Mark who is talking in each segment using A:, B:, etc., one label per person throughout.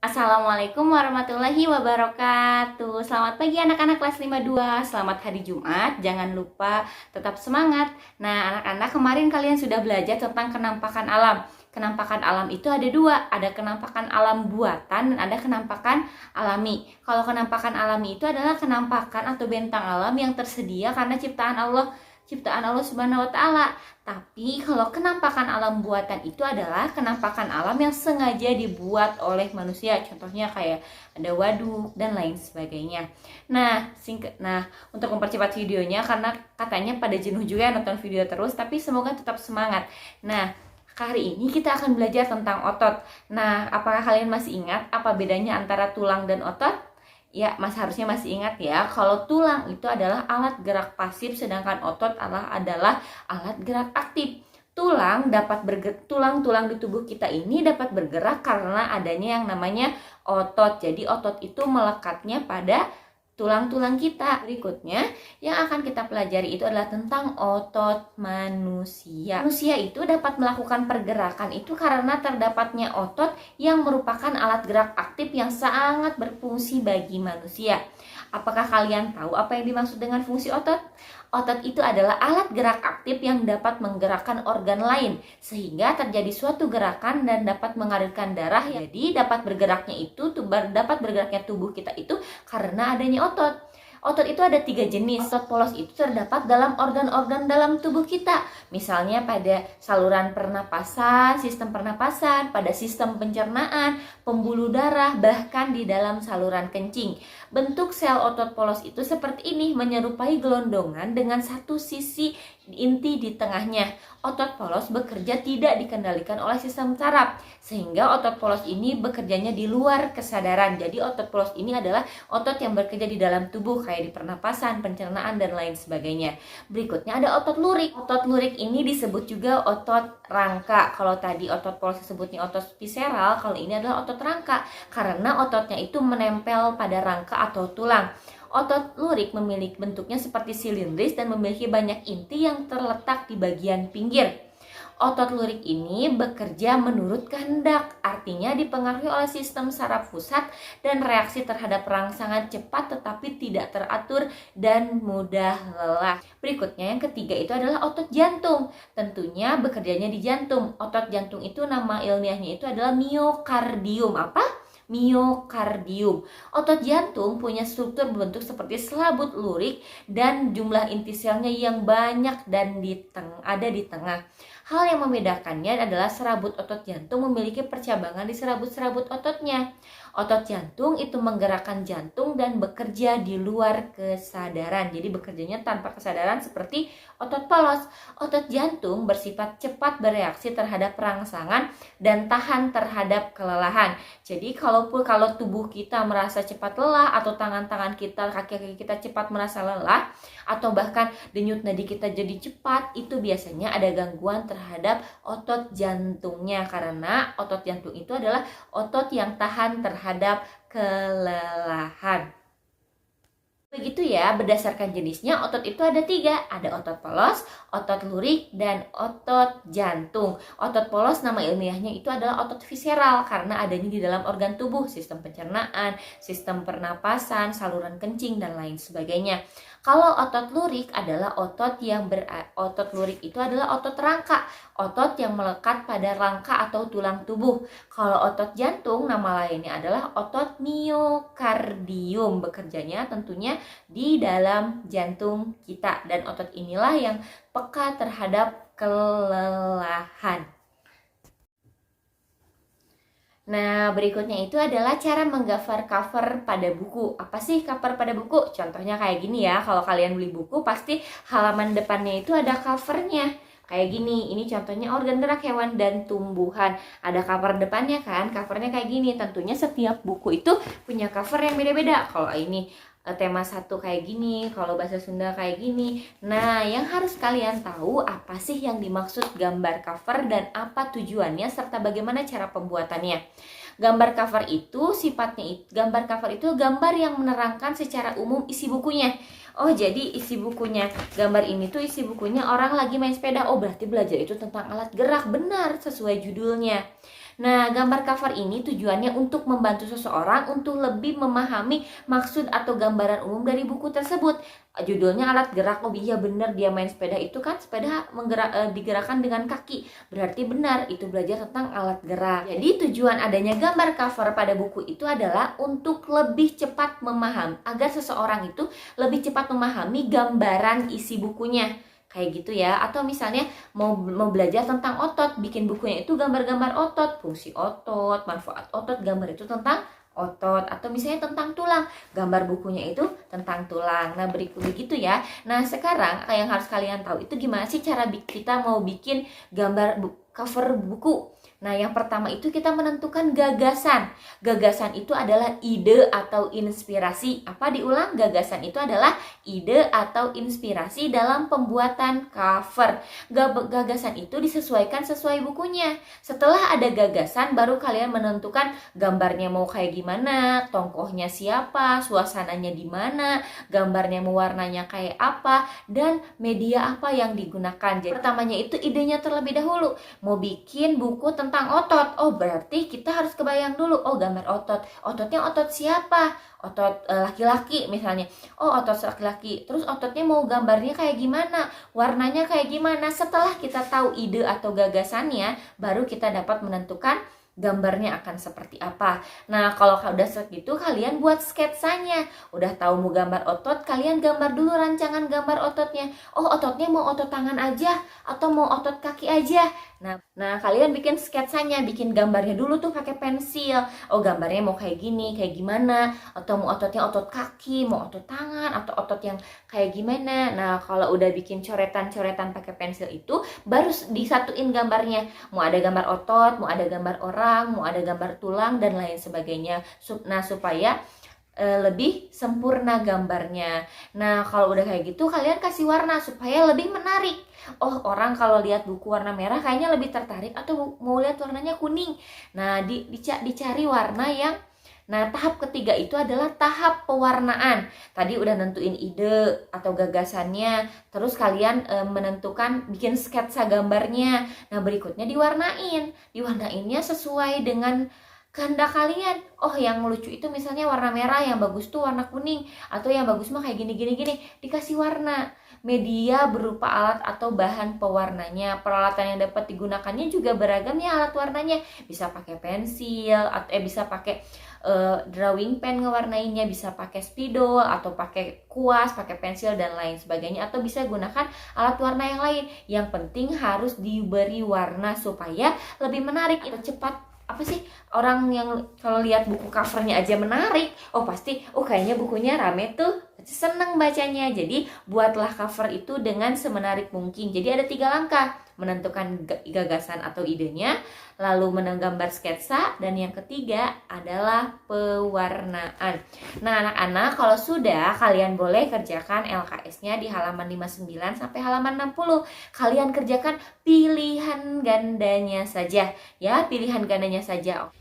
A: Assalamualaikum warahmatullahi wabarakatuh. Selamat pagi anak-anak kelas 52. Selamat hari Jumat. Jangan lupa tetap semangat. Nah, anak-anak, kemarin kalian sudah belajar tentang kenampakan alam. Kenampakan alam itu ada dua. Ada kenampakan alam buatan dan ada kenampakan alami. Kalau kenampakan alami itu adalah kenampakan atau bentang alam yang tersedia karena ciptaan Allah Subhanahu wa taala. Tapi kalau kenampakan alam buatan itu adalah kenampakan alam yang sengaja dibuat oleh manusia. Contohnya kayak ada waduk dan lain sebagainya. Nah, untuk mempercepat videonya karena katanya pada jenuh juga nonton video terus, tapi semoga tetap semangat. Nah, hari ini kita akan belajar tentang otot. Nah, apakah kalian masih ingat apa bedanya antara tulang dan otot? Ya, harusnya masih ingat ya, kalau tulang itu adalah alat gerak pasif sedangkan otot adalah alat gerak aktif. Tulang-tulang di tubuh kita ini dapat bergerak karena adanya yang namanya otot. Jadi otot itu melekatnya pada tulang-tulang kita. Berikutnya yang akan kita pelajari itu adalah tentang otot manusia. Manusia itu dapat melakukan pergerakan itu karena terdapatnya otot yang merupakan alat gerak aktif yang sangat berfungsi bagi manusia. Apakah kalian tahu apa yang dimaksud dengan fungsi otot? Otot itu adalah alat gerak aktif yang dapat menggerakkan organ lain sehingga terjadi suatu gerakan dan dapat mengalirkan darah. Jadi dapat bergeraknya tubuh kita itu karena adanya otot. Otot itu ada 3 jenis. Otot polos itu terdapat dalam organ-organ dalam tubuh kita. Misalnya pada saluran pernapasan, sistem pernapasan, pada sistem pencernaan, pembuluh darah, bahkan di dalam saluran kencing. Bentuk sel otot polos itu seperti ini, menyerupai gelondongan dengan satu sisi inti di tengahnya. Otot polos bekerja tidak dikendalikan oleh sistem saraf, sehingga otot polos ini bekerjanya di luar kesadaran. Jadi otot polos ini adalah otot yang bekerja di dalam tubuh, kayak di pernapasan, pencernaan, dan lain sebagainya. Berikutnya ada otot lurik. Otot lurik ini disebut juga otot rangka. Kalau tadi otot polos disebutnya otot visceral, kalau ini adalah otot rangka karena ototnya itu menempel pada rangka atau tulang. Otot lurik memiliki bentuknya seperti silindris dan memiliki banyak inti yang terletak di bagian pinggir. Otot lurik ini bekerja menurut kehendak, artinya dipengaruhi oleh sistem saraf pusat dan reaksi terhadap rangsangan cepat tetapi tidak teratur dan mudah lelah. Berikutnya yang ketiga itu adalah otot jantung. Tentunya bekerjanya di jantung. Otot jantung itu nama ilmiahnya itu adalah miokardium. Apa? Miokardium. Otot jantung punya struktur berbentuk seperti selabut lurik dan jumlah inti selnya yang banyak dan ada di tengah. Hal yang membedakannya adalah serabut otot jantung memiliki percabangan di serabut-serabut ototnya. Otot jantung itu menggerakkan jantung dan bekerja di luar kesadaran. Jadi bekerjanya tanpa kesadaran seperti otot polos. Otot jantung bersifat cepat bereaksi terhadap rangsangan dan tahan terhadap kelelahan. Jadi kalau tubuh kita merasa cepat lelah atau tangan-tangan kita, kaki-kaki kita cepat merasa lelah atau bahkan denyut nadi kita jadi cepat, itu biasanya ada gangguan terhadap otot jantungnya karena otot jantung itu adalah otot yang tahan terhadap kelelahan. Begitu ya, berdasarkan jenisnya otot itu ada 3, ada otot polos, otot lurik, dan otot jantung. Otot polos nama ilmiahnya itu adalah otot visceral karena adanya di dalam organ tubuh, sistem pencernaan, sistem pernapasan, saluran kencing, dan lain sebagainya. Kalau otot lurik adalah otot lurik itu adalah otot rangka, otot yang melekat pada rangka atau tulang tubuh. Kalau otot jantung nama lainnya adalah otot miokardium, bekerjanya tentunya di dalam jantung kita dan otot inilah yang peka terhadap kelelahan. Nah, berikutnya itu adalah cara menggambar cover pada buku. Apa sih cover pada buku? Contohnya kayak gini ya, kalau kalian beli buku pasti halaman depannya itu ada covernya. Kayak gini, ini contohnya organ gerak hewan dan tumbuhan. Ada cover depannya kan, covernya kayak gini. Tentunya setiap buku itu punya cover yang beda-beda. Kalau ini tema 1 kayak gini, kalau bahasa Sunda kayak gini. Nah, yang harus kalian tahu apa sih yang dimaksud gambar cover dan apa tujuannya serta bagaimana cara pembuatannya. Gambar cover itu gambar yang menerangkan secara umum isi bukunya. Oh, jadi isi bukunya, gambar ini tuh isi bukunya orang lagi main sepeda. Oh, berarti belajar itu tentang alat gerak. Benar, sesuai judulnya. Nah, gambar cover ini tujuannya untuk membantu seseorang untuk lebih memahami maksud atau gambaran umum dari buku tersebut. Judulnya alat gerak. Oh iya benar, dia main sepeda itu kan sepeda digerakkan dengan kaki. Berarti benar itu belajar tentang alat gerak. Jadi tujuan adanya gambar cover pada buku itu adalah untuk lebih cepat memahami, agar seseorang itu lebih cepat memahami gambaran isi bukunya. Kayak gitu ya. Atau misalnya mau belajar tentang otot, bikin bukunya itu gambar-gambar otot, fungsi otot, manfaat otot, gambar itu tentang otot. Atau misalnya tentang tulang, gambar bukunya itu tentang tulang. Nah, begitu ya. Nah, sekarang yang harus kalian tahu itu gimana sih cara kita mau bikin gambar cover buku. Nah, yang pertama itu kita menentukan gagasan. Gagasan itu adalah ide atau inspirasi. Apa diulang? Gagasan itu adalah ide atau inspirasi dalam pembuatan cover. Gagasan itu disesuaikan sesuai bukunya. Setelah ada gagasan, baru kalian menentukan gambarnya mau kayak gimana, tokohnya siapa, suasananya di mana, gambarnya mau warnanya kayak apa, dan media apa yang digunakan. Jadi pertamanya itu idenya terlebih dahulu. Mau bikin buku tentang otot, oh berarti kita harus kebayang dulu, oh gambar otot, ototnya otot siapa, otot laki-laki misalnya, oh otot laki-laki, terus ototnya mau gambarnya kayak gimana, warnanya kayak gimana. Setelah kita tahu ide atau gagasannya, baru kita dapat menentukan gambarnya akan seperti apa. Nah, kalau udah segitu kalian buat sketsanya. Udah tahu mau gambar otot, kalian gambar dulu rancangan gambar ototnya. Oh, ototnya mau otot tangan aja atau mau otot kaki aja. Nah, kalian bikin sketsanya, bikin gambarnya dulu tuh pakai pensil. Oh, gambarnya mau kayak gini, kayak gimana? Atau mau ototnya otot kaki, mau otot tangan, atau otot yang kayak gimana? Nah, kalau udah bikin coretan-coretan pakai pensil itu, baru disatuin gambarnya. Mau ada gambar otot, mau ada gambar orang, mau ada gambar tulang, dan lain sebagainya. Nah, supaya lebih sempurna gambarnya. Nah, kalau udah kayak gitu, kalian kasih warna supaya lebih menarik. Oh, orang kalau lihat buku warna merah kayaknya lebih tertarik, atau mau lihat warnanya kuning. Nah, dicari warna yang. Nah, tahap ketiga itu adalah tahap pewarnaan. Tadi udah nentuin ide atau gagasannya, terus kalian menentukan bikin sketsa gambarnya. Nah, berikutnya diwarnain. Diwarnainnya sesuai dengan kehendak kalian. Oh, yang lucu itu misalnya warna merah, yang bagus tuh warna kuning, atau yang bagus mah kayak gini. Dikasih warna. Media berupa alat atau bahan pewarnanya. Peralatan yang dapat digunakannya juga beragam ya alat warnanya. Bisa pakai pensil, atau bisa pakai drawing pen ngewarnainnya, bisa pakai spidol atau pakai kuas, pakai pensil dan lain sebagainya, atau bisa gunakan alat warna yang lain. Yang penting harus diberi warna supaya lebih menarik, cepat. Apa sih, orang yang kalau lihat buku covernya aja menarik, oh pasti kayaknya bukunya rame tuh, seneng bacanya. Jadi buatlah cover itu dengan semenarik mungkin. Jadi ada 3 langkah: menentukan gagasan atau idenya, lalu menggambar sketsa, dan yang ketiga adalah pewarnaan. Nah, anak-anak, kalau sudah, kalian boleh kerjakan LKS-nya di halaman 59 sampai halaman 60. Kalian kerjakan pilihan gandanya saja ya, pilihan gandanya saja.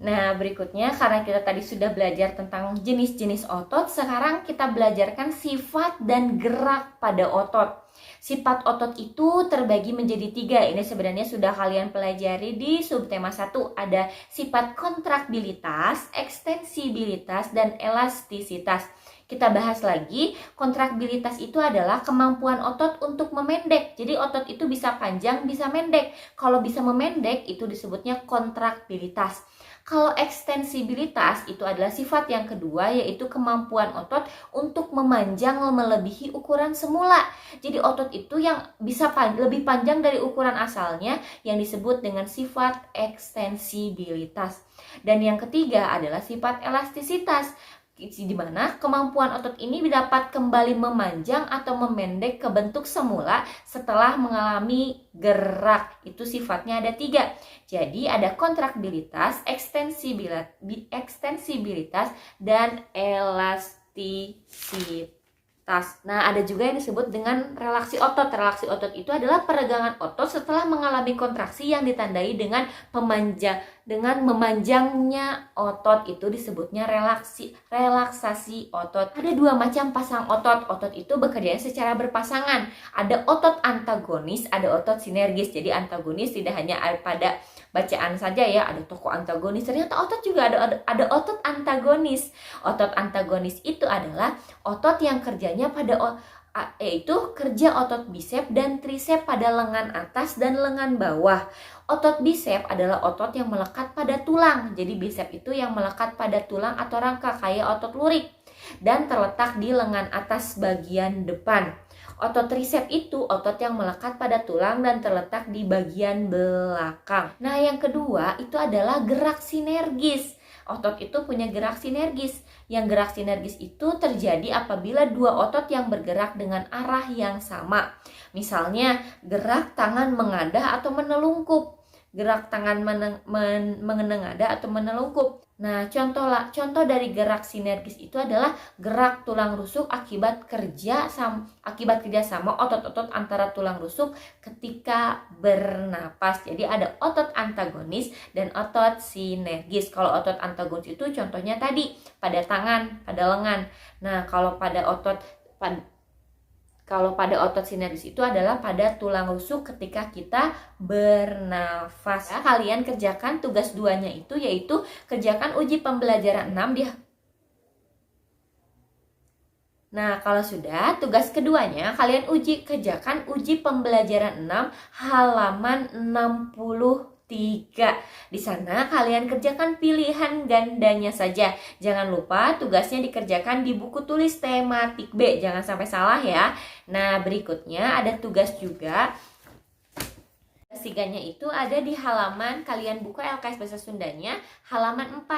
A: Nah, berikutnya karena kita tadi sudah belajar tentang jenis-jenis otot, sekarang kita belajarkan sifat dan gerak pada otot. Sifat otot itu terbagi menjadi 3. Ini sebenarnya sudah kalian pelajari di subtema 1. Ada sifat kontraktilitas, ekstensibilitas, dan elastisitas. Kita bahas lagi, kontraktilitas itu adalah kemampuan otot untuk memendek. Jadi otot itu bisa panjang, bisa mendek. Kalau bisa memendek itu disebutnya kontraktilitas. Kalau ekstensibilitas itu adalah sifat yang kedua, yaitu kemampuan otot untuk memanjang melebihi ukuran semula. Jadi otot itu yang bisa lebih panjang dari ukuran asalnya, yang disebut dengan sifat ekstensibilitas. Dan yang ketiga adalah sifat elastisitas, di mana kemampuan otot ini dapat kembali memanjang atau memendek ke bentuk semula setelah mengalami gerak. Itu sifatnya ada 3. Jadi ada kontraktilitas, ekstensibilitas, dan elastisitas. Nah, ada juga yang disebut dengan relaksi otot. Relaksi otot itu adalah peregangan otot setelah mengalami kontraksi yang ditandai dengan dengan memanjangnya otot itu disebutnya relaksasi otot. Ada dua macam pasang otot. Otot itu bekerja secara berpasangan. Ada otot antagonis, ada otot sinergis. Jadi antagonis tidak hanya pada bacaan saja ya, ada tokoh antagonis. Ternyata otot juga ada otot antagonis. Otot antagonis itu adalah otot yang kerjanya yaitu kerja otot bisep dan trisep pada lengan atas dan lengan bawah. Otot bisep adalah otot yang melekat pada tulang. Jadi bisep itu yang melekat pada tulang atau rangka kayak otot lurik dan terletak di lengan atas bagian depan. Otot trisep itu otot yang melekat pada tulang dan terletak di bagian belakang. Nah, yang kedua itu adalah gerak sinergis. Otot itu punya gerak sinergis. Yang gerak sinergis itu terjadi apabila dua otot yang bergerak dengan arah yang sama. Misalnya, gerak tangan mengadah atau menelungkup. Gerak tangan menengadah atau menelungkup. Nah, contoh dari gerak sinergis itu adalah gerak tulang rusuk akibat kerja sama otot-otot antara tulang rusuk ketika bernapas. Jadi ada otot antagonis dan otot sinergis. Kalau otot antagonis itu contohnya tadi pada tangan, pada lengan. Nah, kalau pada otot sinergis itu adalah pada tulang rusuk ketika kita bernafas. Ya, kalian kerjakan tugas 2-nya itu, yaitu kerjakan uji pembelajaran 6 Nah, kalau sudah, tugas keduanya kalian kerjakan uji pembelajaran 6 halaman 63. Di sana kalian kerjakan pilihan gandanya saja. Jangan lupa tugasnya dikerjakan di buku tulis tematik B. Jangan sampai salah ya. Nah, berikutnya ada tugas juga. Tugas 3-nya itu ada di halaman, kalian buka LKS Bahasa Sundanya, halaman 4.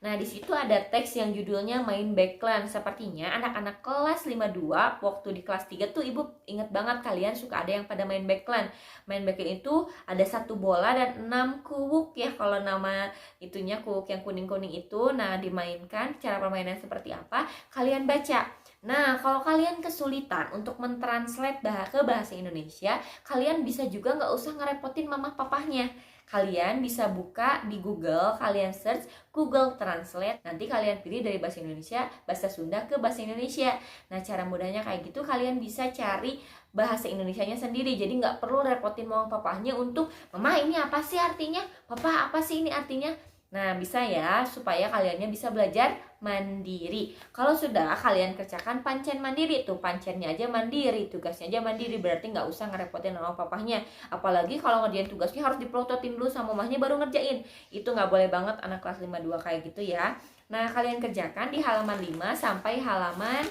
A: Nah, di situ ada teks yang judulnya Main Backland. Sepertinya anak-anak kelas 52, waktu di kelas 3 tuh Ibu inget banget kalian suka ada yang pada main backland. Main backland itu ada 1 bola dan 6 kuwuk ya, kalau nama itunya kuwuk yang kuning-kuning itu. Nah, dimainkan, cara permainan seperti apa, kalian baca. Nah, kalau kalian kesulitan untuk mentranslate ke bahasa Indonesia, kalian bisa juga nggak usah ngerepotin mama papahnya. Kalian bisa buka di Google, kalian search Google Translate, nanti kalian pilih dari bahasa Indonesia, bahasa Sunda ke bahasa Indonesia. Nah, cara mudahnya kayak gitu, kalian bisa cari bahasa Indonesianya sendiri. Jadi nggak perlu repotin mama papahnya untuk, Mama ini apa sih artinya? Papa apa sih ini artinya? Nah, bisa ya, supaya kaliannya bisa belajar mandiri. Kalau sudah kalian kerjakan pancen mandiri, tuh pancennya aja mandiri, tugasnya aja mandiri, berarti nggak usah ngerepotin sama papahnya. Apalagi kalau ngerjain tugasnya harus diprototin dulu sama mamahnya baru ngerjain. Itu nggak boleh banget anak kelas 52 kayak gitu ya. Nah, kalian kerjakan di halaman 5 sampai halaman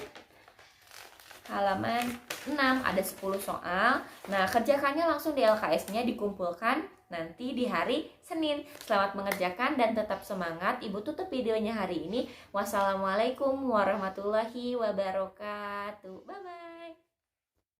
A: 6, ada 10 soal. Nah, kerjakannya langsung di LKS-nya, dikumpulkan nanti di hari Senin. Selamat mengerjakan dan tetap semangat. Ibu tutup videonya hari ini. Wassalamualaikum warahmatullahi wabarakatuh. Bye-bye.